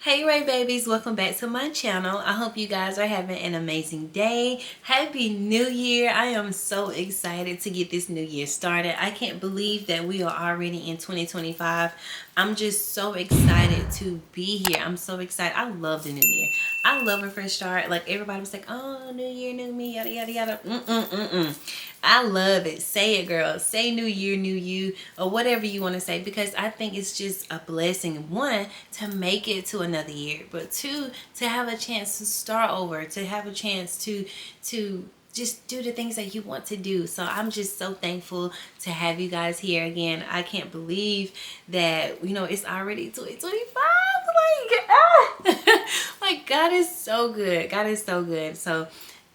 Hey Raybabies, welcome back to my channel. I hope you guys are having an amazing day. Happy New Year. I am so excited to get this new year started. I can't believe that we are already in 2025. I'm just so excited to be here. I'm so excited. I love the new year. I love a fresh start. Like everybody was like, oh, new year, new me, yada, yada, yada. I love it. Say it, girl. Say new year, new you, or whatever you want to say, because I think it's just a blessing. One, to make it to another year, but two, to have a chance to start over, to have a chance to just do the things that you want to do. So I'm just so thankful to have you guys here again. I can't believe that, it's already 2025. Like God is so good. God is so good. So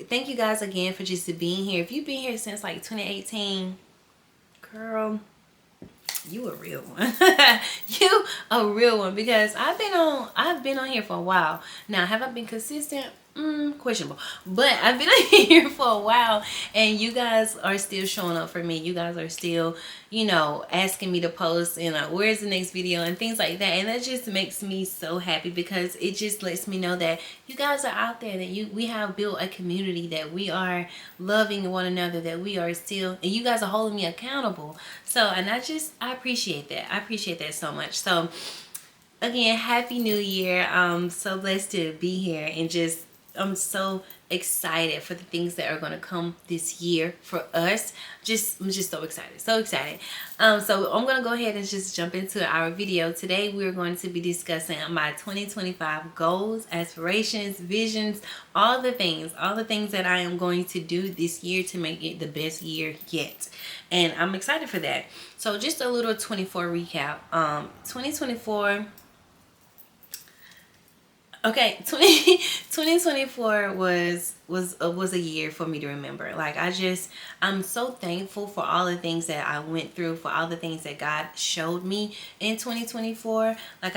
thank you guys again for just being here. If you've been here since like 2018, girl, you a real one. You a real one, because I've been on here for a while. Now, have I been consistent? Questionable. But I've been on here for a while, and you guys are still showing up for me. You guys are still, asking me to post, where's the next video and things like that. And that just makes me so happy, because it just lets me know that you guys are out there, that we have built a community, that we are loving one another, that we are still, and you guys are holding me accountable. So, and I appreciate that. I appreciate that so much. So again, happy new year. I'm so blessed to be here, and I'm so excited for the things that are going to come this year for us. I'm just so excited. So excited. So I'm going to go ahead and just jump into our video. Today we're going to be discussing my 2025 goals, aspirations, visions, all the things that I am going to do this year to make it the best year yet. And I'm excited for that. So just a little 24 recap. 2024. Okay, 2024 was a year for me to remember. Like I'm so thankful for all the things that I went through, for all the things that God showed me in 2024. Like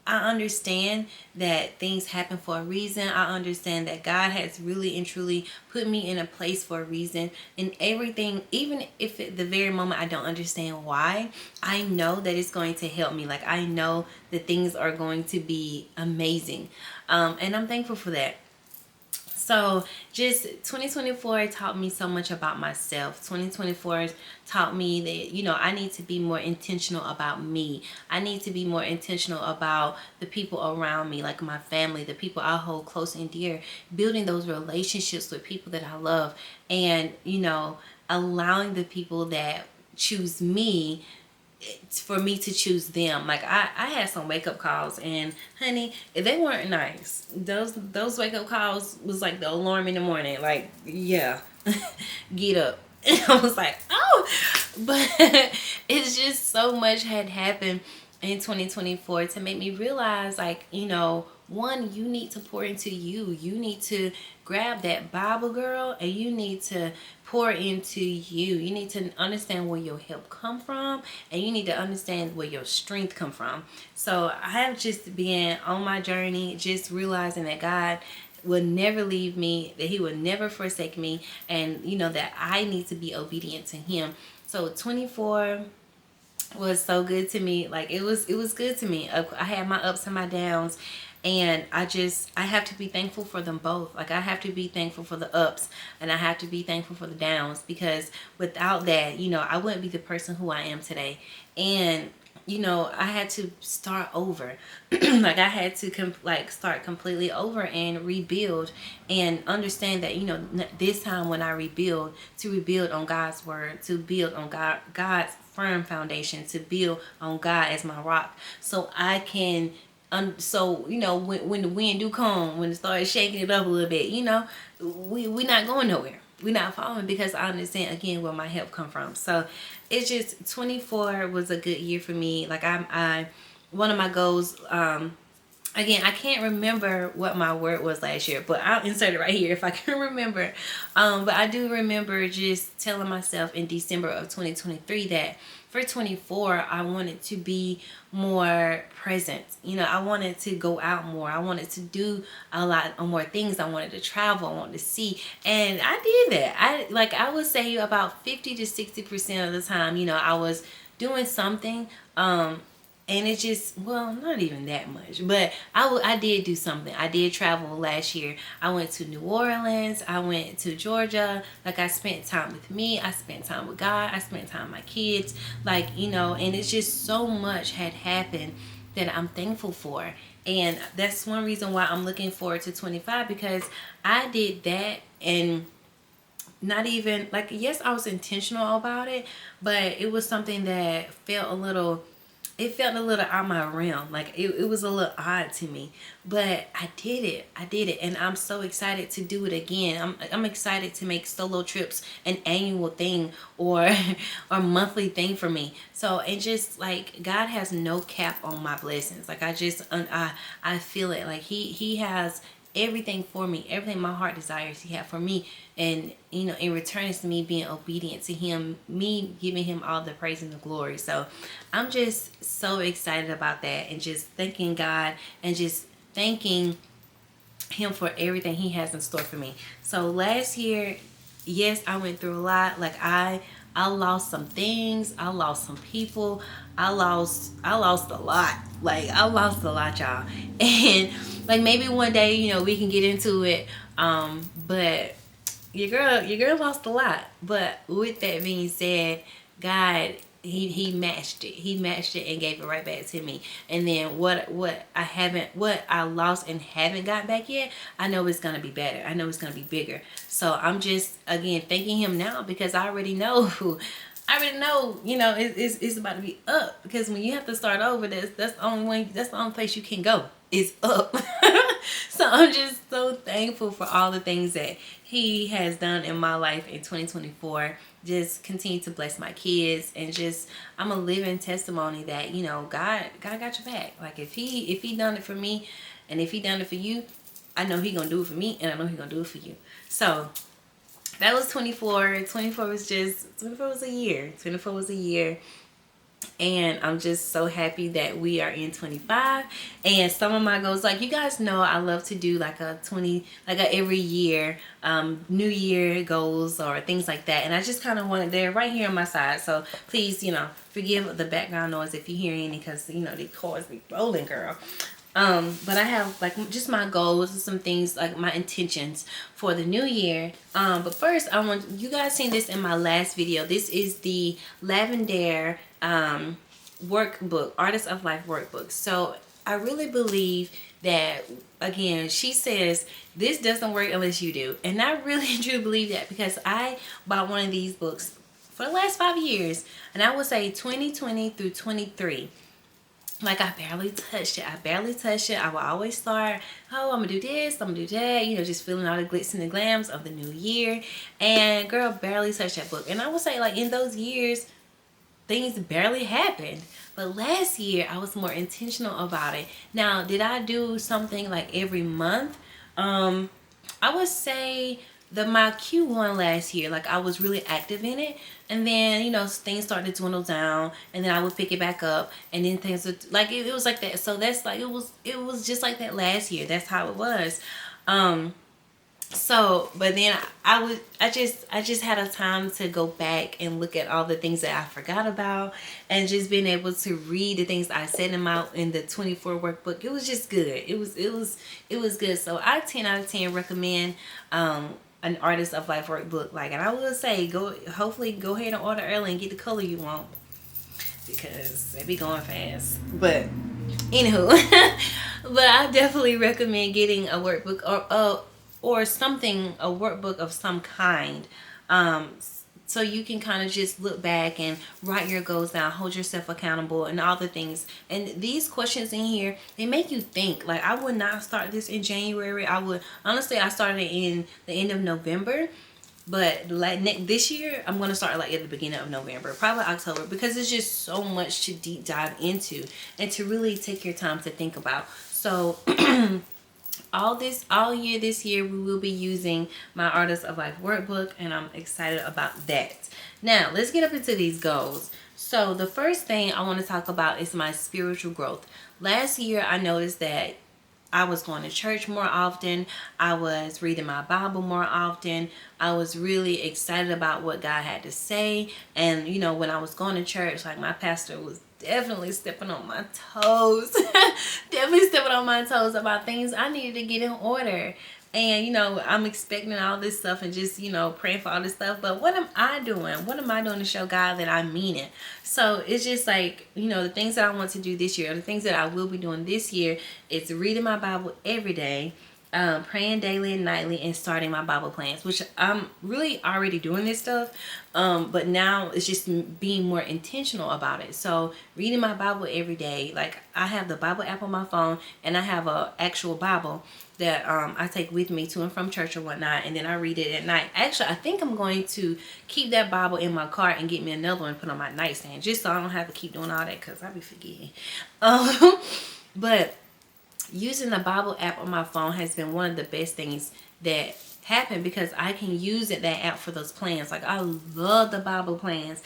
I understand that things happen for a reason. I understand that God has really and truly put me in a place for a reason. And everything, even if at the very moment I don't understand why, I know that it's going to help me. Like I know that things are going to be amazing. And I'm thankful for that. So just 2024 taught me so much about myself. 2024 taught me that, I need to be more intentional about me. I need to be more intentional about the people around me, like my family, the people I hold close and dear, building those relationships with people that I love, and, allowing the people that choose me for me to choose them. Like I had some wake up calls, and honey, they weren't nice. Those wake up calls was like the alarm in the morning. Like, yeah, get up. And I was like, oh, but it's just so much had happened in 2024 to make me realize, like, one, you need to pour into you. You need to grab that Bible, girl, and you need to pour into you. You need to understand where your help come from, and you need to understand where your strength come from. So I have just been on my journey, just realizing that God will never leave me, that he will never forsake me, and that I need to be obedient to him. So 24 was so good to me. Like it was good to me. I had my ups and my downs, and I have to be thankful for them both. Like I have to be thankful for the ups, and I have to be thankful for the downs, because without that, I wouldn't be the person who I am today. And I had to start over. Like I had to start completely over and rebuild, and understand that this time when I rebuild, to rebuild on God's word, to build on God's firm foundation, to build on God as my rock, so I can when the wind do come, when it starts shaking it up a little bit, we're not going nowhere. We're not falling, because I understand again where my help come from. So it's just 24 was a good year for me. Like I one of my goals, again, I can't remember what my word was last year, but I'll insert it right here if I can remember. But I do remember just telling myself in December of 2023 that for 24, I wanted to be more present. I wanted to go out more. I wanted to do a lot more things. I wanted to travel. I wanted to see. And I did that. I would say about 50 to 60% of the time, I was doing something. and it just, well, not even that much, but I did do something. I did travel last year. I went to New Orleans, I went to Georgia. Like, I spent time with me, I spent time with God, I spent time with my kids, like, you know, and it's just so much had happened that I'm thankful for. And that's one reason why I'm looking forward to 25, because I did that, and not even like, yes, I was intentional about it, but it was something that felt a little, it felt a little out my realm. Like, it was a little odd to me, but I did it, and I'm so excited to do it again. I'm excited to make solo trips an annual thing, or or monthly thing for me. So, and just like, God has no cap on my blessings. Like, I feel it. Like, he has everything for me, everything my heart desires, he had for me. And, you know, in return, it's me being obedient to him, me giving him all the praise and the glory. So I'm just so excited about that, and just thanking God, and just thanking him for everything he has in store for me. So last year, yes, I went through a lot. Like, I lost some things, I lost some people, I lost a lot. Like, I lost a lot, y'all. And like, maybe one day, you know, we can get into it. But your girl lost a lot. But with that being said, God, he matched it. He matched it and gave it right back to me. And then what I lost and haven't got back yet, I know it's gonna be better. I know it's gonna be bigger. So I'm just, again, thanking him now, because I already know you know, it's about to be up. Because when you have to start over, that's the only way, that's the only place you can go, is up. So I'm just so thankful for all the things that he has done in my life in 2024. Just continue to bless my kids, and just, I'm a living testimony that, you know, God got your back. Like, if he done it for me, and if he done it for you, I know he gonna do it for me, and I know he gonna do it for you. So that was 24. 24 was a year. 24 was a year. And I'm just so happy that we are in 25. And some of my goals, like, you guys know, I love to do like a every year new year goals or things like that. And I just kind of wanted, they're right here on my side, so please, you know, forgive the background noise if you hear any, because, you know, the cars be rolling, girl. But I have like just my goals and some things, like my intentions for the new year. But first, I want, you guys seen this in my last video. This is the Lavender workbook, Artist of Life workbook. So I really believe that, again, she says this doesn't work unless you do, and I really do believe that, because I bought one of these books for the last 5 years, and I would say 2020 through 23. Like, I barely touched it. I will always start, oh, I'm gonna do this, I'm gonna do that, you know, just feeling all the glitz and the glams of the new year. And girl, barely touched that book. And I would say, like, in those years, things barely happened. But last year, I was more intentional about it. Now, did I do something like every month? I would say my Q1 last year, like, I was really active in it, and then, you know, things started to dwindle down, and then I would pick it back up, and then things would, like, it was like that. So that's like, it was just like that last year. That's how it was. So, but then I just had a time to go back and look at all the things that I forgot about, and just being able to read the things I said in the 24 workbook. It was just good. It was good. So I 10 out of 10 recommend an Artist of Life workbook. Like, and I will say, hopefully go ahead and order early and get the color you want, because they be going fast. But anywho, but I definitely recommend getting a workbook, or something, a workbook of some kind, so you can kind of just look back and write your goals down, hold yourself accountable, and all the things. And these questions in here, they make you think. Like, I would not start this in January. I started it in the end of November, but like this year, I'm going to start like at the beginning of November, probably October, because it's just so much to deep dive into and to really take your time to think about. So all year this year, we will be using my Artist of Life workbook, and I'm excited about that. Now, let's get up into these goals. So the first thing I want to talk about is my spiritual growth. Last year, I noticed that I was going to church more often. I was reading my Bible more often. I was really excited about what God had to say. And, you know, when I was going to church, like, my pastor was definitely stepping on my toes. Definitely stepping on my toes about things I needed to get in order. And, you know, I'm expecting all this stuff and just, you know, praying for all this stuff. But what am I doing? What am I doing to show God that I mean it? So it's just like, you know, the things that I want to do this year, the things that I will be doing this year is reading my Bible every day, praying daily and nightly, and starting my Bible plans, which I'm really already doing this stuff. But now it's just being more intentional about it. So reading my Bible every day, like I have the Bible app on my phone, and I have a actual Bible that I take with me to and from church or whatnot, and then I read it at night. Actually, I think I'm going to keep that Bible in my car and get me another one and put on my nightstand, just so I don't have to keep doing all that, because I be forgetting. But using the Bible app on my phone has been one of the best things that happened, because I can use that app for those plans. Like, I love the Bible plans.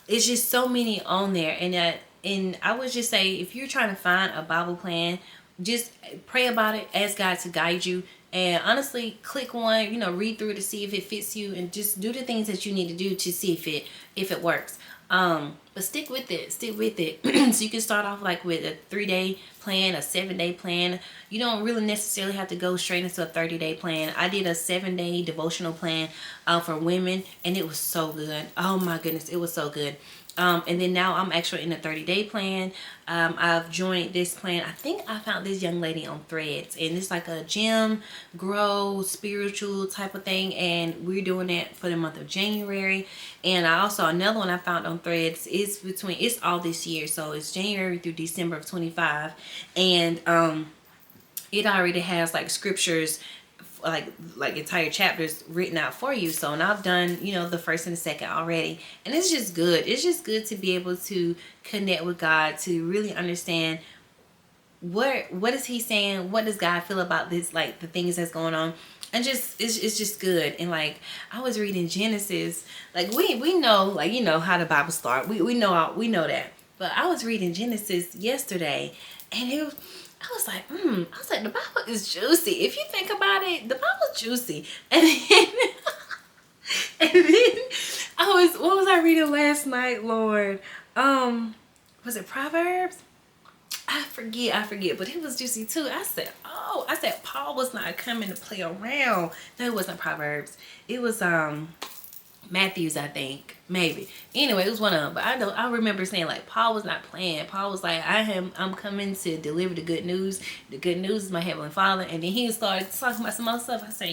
It's just so many on there, and I would just say, if you're trying to find a Bible plan, just pray about it, ask God to guide you, and honestly click one, you know, read through it to see if it fits you, and just do the things that you need to do to see if it works. But stick with it so you can start off like with a 3-day plan, a 7-day plan. You don't really necessarily have to go straight into a 30-day plan. I did a 7-day devotional plan for women, and it was so good. Oh my goodness, it was so good. And then now I'm actually in a 30-day plan. I've joined this plan. I think I found this young lady on Threads, and it's like a gym, grow, spiritual type of thing, and we're doing that for the month of January. And I also, another one I found on Threads is it's all this year, so it's January through December of 25, and it already has like scriptures, like entire chapters written out for you. So, and I've done, you know, the first and the second already, and it's just good. It's just good to be able to connect with God, to really understand what is he saying, what does God feel about this, like the things that's going on, and just it's just good. And like, I was reading Genesis, like we know, like, you know how the Bible starts, we know that, but I was reading Genesis yesterday, and I was like, the Bible is juicy. If you think about it, the Bible's juicy. And then, what was I reading last night, Lord? Was it Proverbs? I forget, but it was juicy too. I said Paul was not coming to play around. No, it wasn't Proverbs. It was Matthews, I think, maybe. Anyway, it was one of them. But I remember saying, like, Paul was not playing. Paul was like, I'm coming to deliver the good news. The good news is my Heavenly Father. And then he started talking about some other stuff. I said,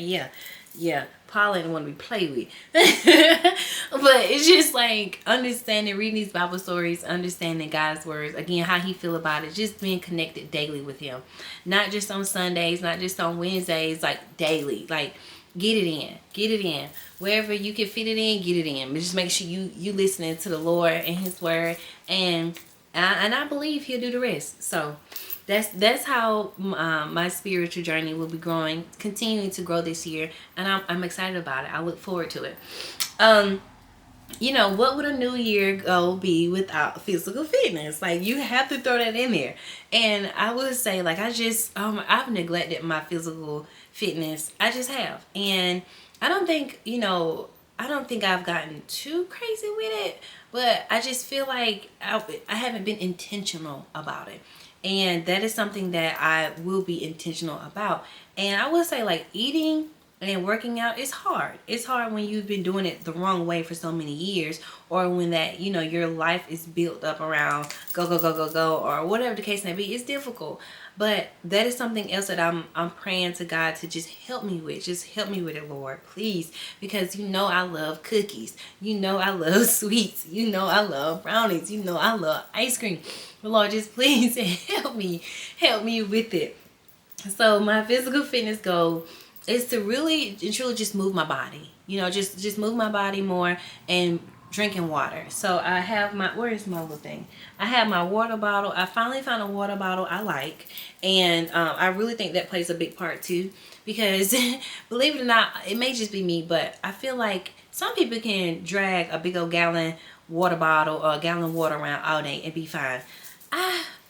yeah, Paul ain't want to be played with. But it's just like understanding, reading these Bible stories, understanding God's words, again, how he feel about it, just being connected daily with him. Not just on Sundays, not just on Wednesdays, like daily. Like, get it in wherever you can fit it in. Get it in, but just make sure you listening to the Lord and his word, and I believe he'll do the rest. So that's how my spiritual journey will be growing, continuing to grow this year, and I'm excited about it. I look forward to it. You know, what would a new year goal be without physical fitness? Like, you have to throw that in there. And I would say, like, I've neglected my physical fitness. I just have. And I don't think I've gotten too crazy with it, but I just feel like I haven't been intentional about it. And that is something that I will be intentional about. And I would say, like, eating and working out is hard. It's hard when you've been doing it the wrong way for so many years, or when that, you know, your life is built up around go, or whatever the case may be. It's difficult. But that is something else that I'm praying to God to just help me with. Just help me with it, Lord, please. Because you know I love cookies. You know I love sweets. You know I love brownies. You know I love ice cream. But Lord, just please help me. Help me with it. So my physical fitness goal is to really and truly just move my body. You know, just move my body more, and drinking water. So I have where is my little thing? I have my water bottle. I finally found a water bottle I like, and I really think that plays a big part too, because believe it or not, it may just be me, but I feel like some people can drag a big old gallon water bottle or a gallon of water around all day and be fine.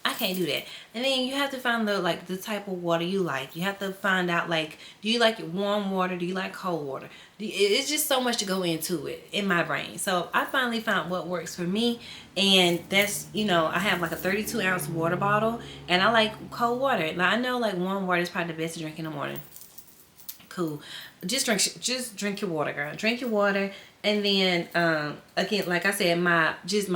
I can't do that. And then you have to find the type of water you like. You have to find out, like, do you like warm water? Do you like cold water? It's just so much to go into it in my brain. So I finally found what works for me, and that's, I have like a 32-ounce water bottle, and I like cold water. Now I know like warm water is probably the best to drink in the morning. Cool. Just drink your water, girl. Drink your water. And then again, like I said, my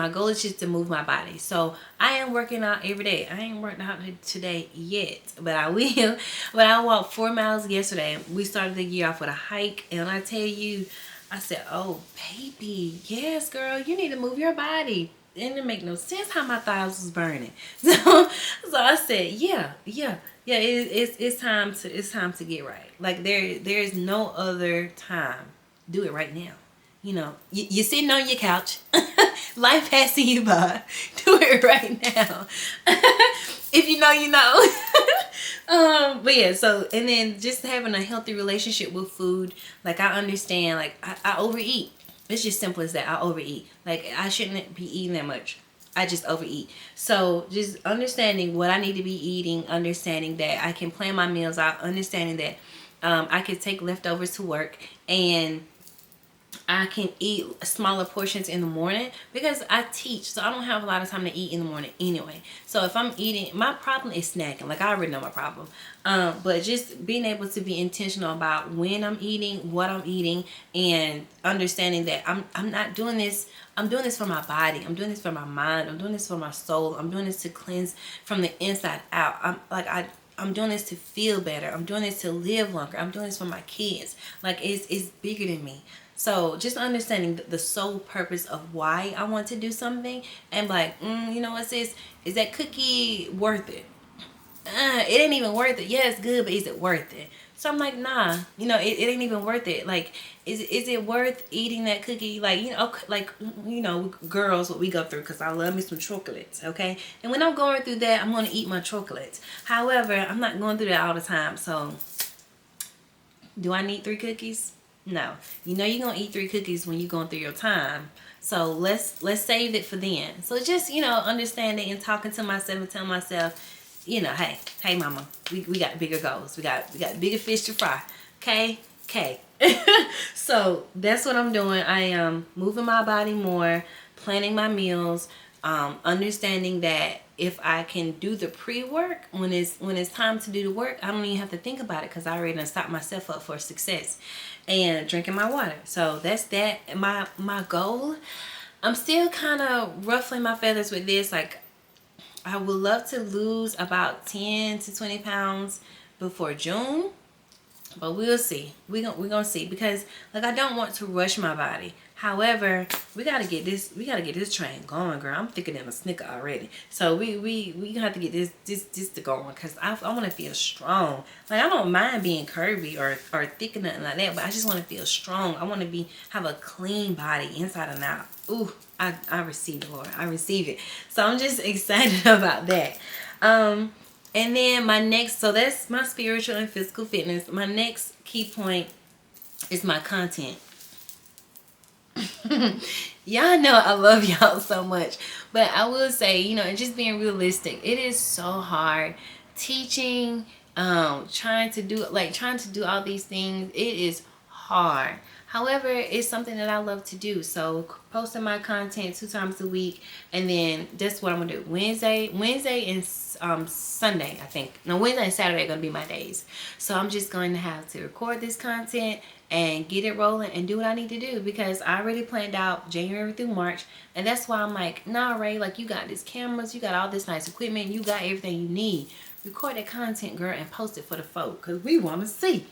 goal is just to move my body. So I am working out every day. I ain't working out today yet, but I will. But I walked 4 miles yesterday. We started the year off with a hike, and I tell you, I said, oh baby, yes girl, you need to move your body. It didn't make no sense how my thighs was burning. So I said, yeah, it's time to get right. Like there's no other time. Do it right now. You're sitting on your couch, life passing you by. Do it right now. If you know, you know. But yeah, so, and then just having a healthy relationship with food. Like I understand, like I overeat. It's just simple as that. I overeat. Like I shouldn't be eating that much. I just overeat. So just understanding what I need to be eating, understanding that I can plan my meals out, understanding that I can take leftovers to work, and I can eat smaller portions in the morning because I teach, so I don't have a lot of time to eat in the morning anyway. So if I'm eating, my problem is snacking. Like I already know my problem. But just being able to be intentional about when I'm eating, what I'm eating, and understanding that I'm not doing this. I'm doing this for my body. I'm doing this for my mind. I'm doing this for my soul. I'm doing this to cleanse from the inside out. I'm doing this to feel better. I'm doing this to live longer. I'm doing this for my kids. Like it's bigger than me. So just understanding the sole purpose of why I want to do something, and like, you know what, sis, is that cookie worth it? It ain't even worth it. Yeah, it's good, but is it worth it? So I'm like, nah, it ain't even worth it. Like, is it worth eating that cookie? Like, girls, what we go through, because I love me some chocolates, okay? And when I'm going through that, I'm going to eat my chocolates. However, I'm not going through that all the time. So do I need 3 cookies? No. You're going to eat 3 cookies when you're going through your time. So let's save it for then. So just, understanding and talking to myself and telling myself, hey mama, we got bigger goals. We got bigger fish to fry. Okay? So that's what I'm doing. I am moving my body more, planning my meals, understanding that if I can do the pre-work, when it's time to do the work, I don't even have to think about it because I already done stopped myself up for success. And drinking my water. So that's that. My goal. I'm still kind of ruffling my feathers with this. Like, I would love to lose about 10 to 20 pounds before June. But we'll see. We're gonna see, because like I don't want to rush my body. However, we gotta get this train going, girl. I'm thicker than a Snicker already. So we gonna have to get this to going, because I want to feel strong. Like I don't mind being curvy or thick or nothing like that, but I just want to feel strong. I want to have a clean body inside and out. Ooh, I receive it, Lord. I receive it. So I'm just excited about that. And then so that's my spiritual and physical fitness. My next key point is my content. Y'all know I love y'all so much, but I will say, and just being realistic, it is so hard teaching, trying to do all these things. It is hard. However, it's something that I love to do. So posting my content 2 times a week, and then that's what I'm gonna do. Wednesday and Sunday, I think. No, Wednesday and Saturday are gonna be my days. So I'm just going to have to record this content and get it rolling and do what I need to do, because I already planned out January through March. And that's why I'm like, nah, Ray, like you got these cameras, you got all this nice equipment, you got everything you need. Record that content, girl, and post it for the folk, because we want to see.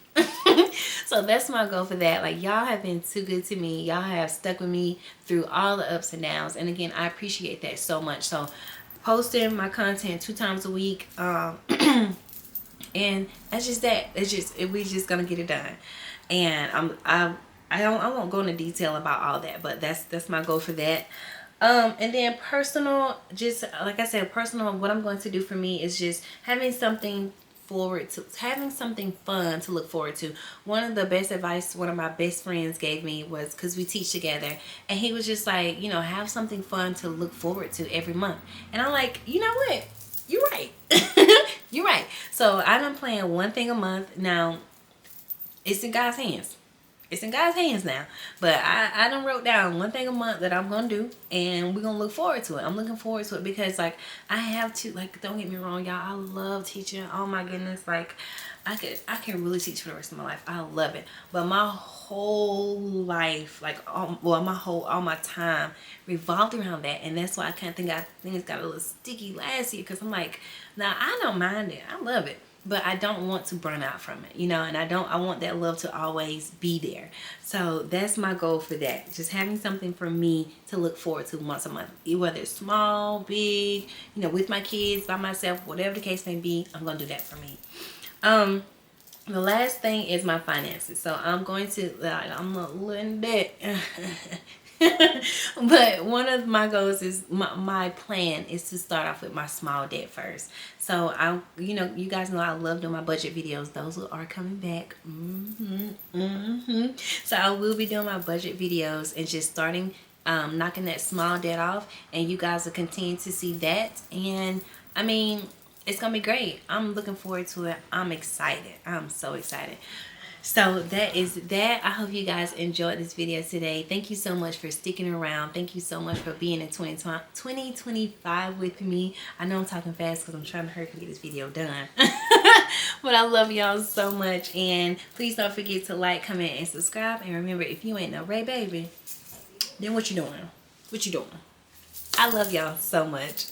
So that's my goal for that. Like, y'all have been too good to me. Y'all have stuck with me through all the ups and downs. And again, I appreciate that so much. So posting my content 2 times a week. And that's just that. We just gonna get it done. And I won't go into detail about all that, but that's my goal for that. And then personal, just like I said, personal, what I'm going to do for me is just having something fun to look forward to. One of the best advice one of my best friends gave me was, because we teach together, and he was just like, have something fun to look forward to every month. And I'm like, you know what? You're right. You're right. So I done plan one thing a month. Now, it's in God's hands. It's in God's hands now. But I done wrote down one thing a month that I'm going to do. And we're going to look forward to it. I'm looking forward to it because, like, I have to, like, don't get me wrong, y'all. I love teaching. Oh, my goodness. Like, I can really teach for the rest of my life. I love it. But my whole life, like, all my time revolved around that. And that's why I kind of think things got a little sticky last year. Because I'm like, now, I don't mind it. I love it. But I don't want to burn out from it, you know, and I want that love to always be there. So that's my goal for that. Just having something for me to look forward to once a month, whether it's small, big, you know, with my kids, by myself, whatever the case may be, I'm going to do that for me. The last thing is my finances. So I'm going to, I'm a little in debt. But one of my goals is my plan is to start off with my small debt first. So you know, you guys know I love doing my budget videos. Those are coming back. So I will be doing my budget videos and just starting knocking that small debt off, and you guys will continue to see that. And I mean, it's gonna be great. I'm looking forward to it. I'm excited. I'm so excited. So that is that. I hope you guys enjoyed this video today. Thank you so much for sticking around. Thank you so much for being in 2025 with me. I know I'm talking fast because I'm trying to hurry to get this video done. But I love y'all so much. And please don't forget to like, comment, and subscribe. And remember, if you ain't no Raybaby, then what you doing? What you doing? I love y'all so much.